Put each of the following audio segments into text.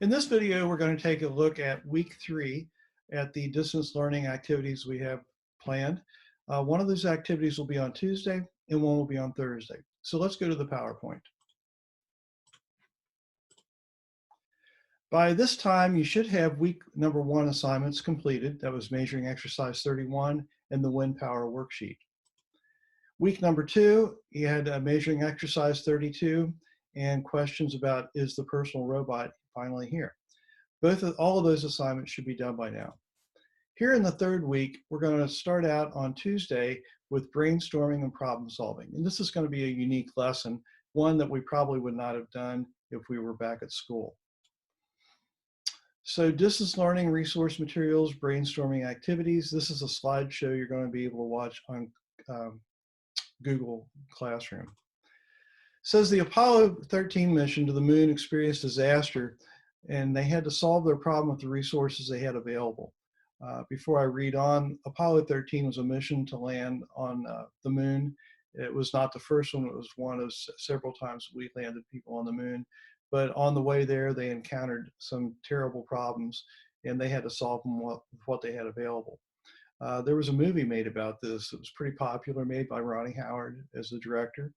In this video, we're going to take a look at week 3 at the distance learning activities we have planned. One of those activities will be on Tuesday and one will be on Thursday. So let's go to the PowerPoint. By this time, you should have week number 1 assignments completed. That was measuring exercise 31 and the wind power worksheet. Week number 2, you had measuring exercise 32 and questions about is the personal robot finally here. All of those assignments should be done by now. Here in the third week, we're going to start out on Tuesday with brainstorming and problem solving. And this is going to be a unique lesson, one that we probably would not have done if we were back at school. So distance learning, resource materials, brainstorming activities. This is a slideshow you're going to be able to watch on Google Classroom. It says the Apollo 13 mission to the moon experienced disaster and they had to solve their problem with the resources they had available. Before I read on, Apollo 13 was a mission to land on the moon. It was not the first one, it was one of several times we landed people on the moon. But on the way there, they encountered some terrible problems and they had to solve them with what they had available. There was a movie made about this. It was pretty popular, made by Ronnie Howard as the director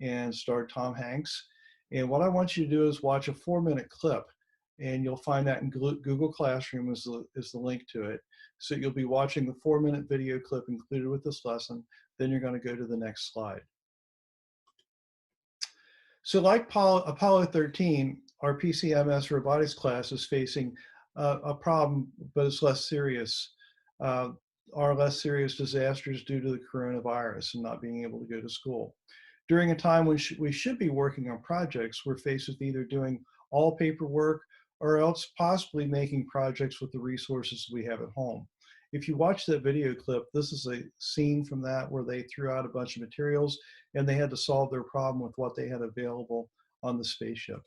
and starred Tom Hanks. And what I want you to do is watch a 4-minute clip, and you'll find that in Google Classroom is the link to it. So you'll be watching the 4-minute video clip included with this lesson. Then you're going to go to the next slide. So like Apollo 13, our PCMS Robotics class is facing a problem, but it's less serious. Are less serious disasters due to the coronavirus and not being able to go to school. During a time when we should be working on projects, we're faced with either doing all paperwork or else possibly making projects with the resources we have at home. If you watch that video clip, this is a scene from that where they threw out a bunch of materials and they had to solve their problem with what they had available on the spaceship.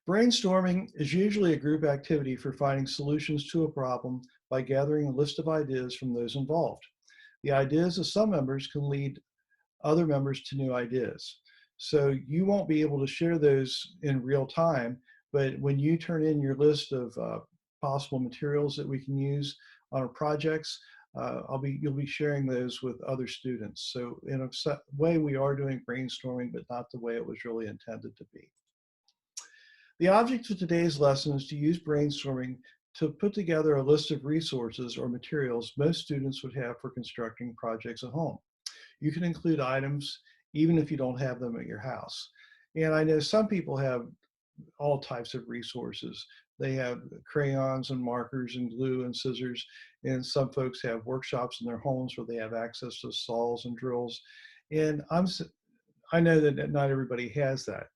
Brainstorming is usually a group activity for finding solutions to a problem by gathering a list of ideas from those involved. The ideas of some members can lead other members to new ideas. So you won't be able to share those in real time, but when you turn in your list of possible materials that we can use on our projects, you'll be sharing those with other students. So in a way, we are doing brainstorming, but not the way it was really intended to be. The object of today's lesson is to use brainstorming to put together a list of resources or materials most students would have for constructing projects at home. You can include items even if you don't have them at your house. And I know some people have all types of resources. They have crayons and markers and glue and scissors, and some folks have workshops in their homes where they have access to saws and drills. And I know that not everybody has that.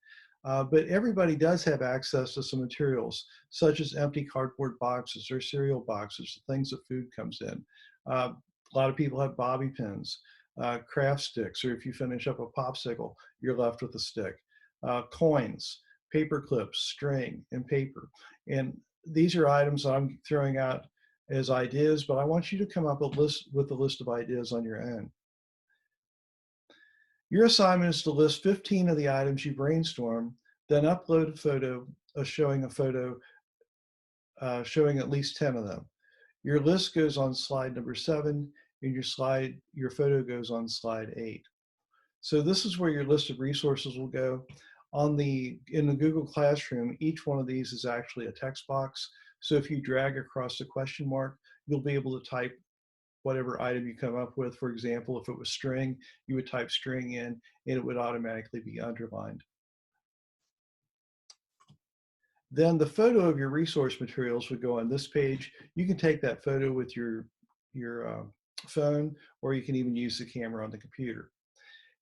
But everybody does have access to some materials, such as empty cardboard boxes or cereal boxes, things that food comes in. A lot of people have bobby pins, craft sticks, or if you finish up a popsicle, you're left with a stick. Coins, paper clips, string, and paper. And these are items I'm throwing out as ideas, but I want you to come up with a list of ideas on your own. Your assignment is to list 15 of the items you brainstorm, then upload a photo showing at least 10 of them. Your list goes on slide number 7, and your photo goes on slide 8. So this is where your list of resources will go. In the Google Classroom, each one of these is actually a text box. So if you drag across the question mark, you'll be able to type whatever item you come up with. For example, if it was string, you would type string in and it would automatically be underlined. Then the photo of your resource materials would go on this page. You can take that photo with your phone, or you can even use the camera on the computer.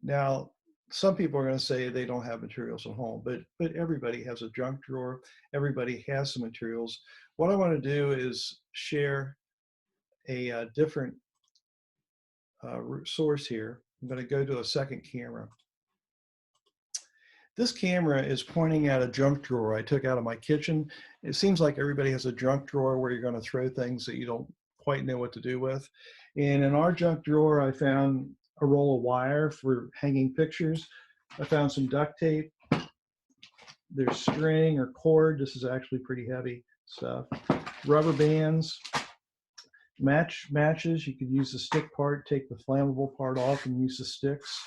Now, some people are going to say they don't have materials at home, but everybody has a junk drawer. Everybody has some materials. What I want to do is share a different source here. I'm going to go to a second camera. This camera is pointing at a junk drawer I took out of my kitchen. It seems like everybody has a junk drawer where you're going to throw things that you don't quite know what to do with. And in our junk drawer, I found a roll of wire for hanging pictures. I found some duct tape, There's string or cord. This is actually pretty heavy stuff. Rubber bands, matches. You could use the stick part, take the flammable part off, and use the sticks.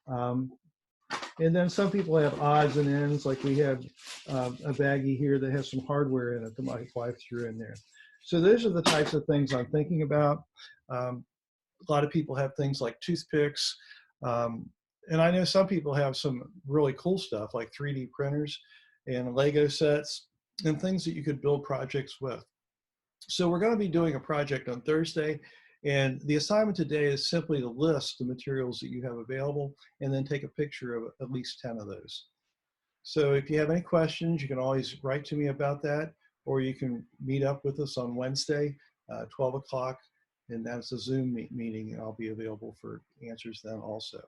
And then some people have odds and ends, like we have a baggie here that has some hardware in it that my wife threw in there. So those are the types of things I'm thinking about. A lot of people have things like toothpicks. And I know some people have some really cool stuff like 3D printers and Lego sets and things that you could build projects with. So we're going to be doing a project on Thursday, and the assignment today is simply to list the materials that you have available and then take a picture of at least 10 of those. So if you have any questions, you can always write to me about that, or you can meet up with us on Wednesday, 12 o'clock, and that's a Zoom meeting, and I'll be available for answers then also.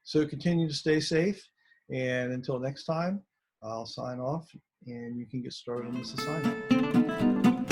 So continue to stay safe, and until next time, I'll sign off, and you can get started on this assignment.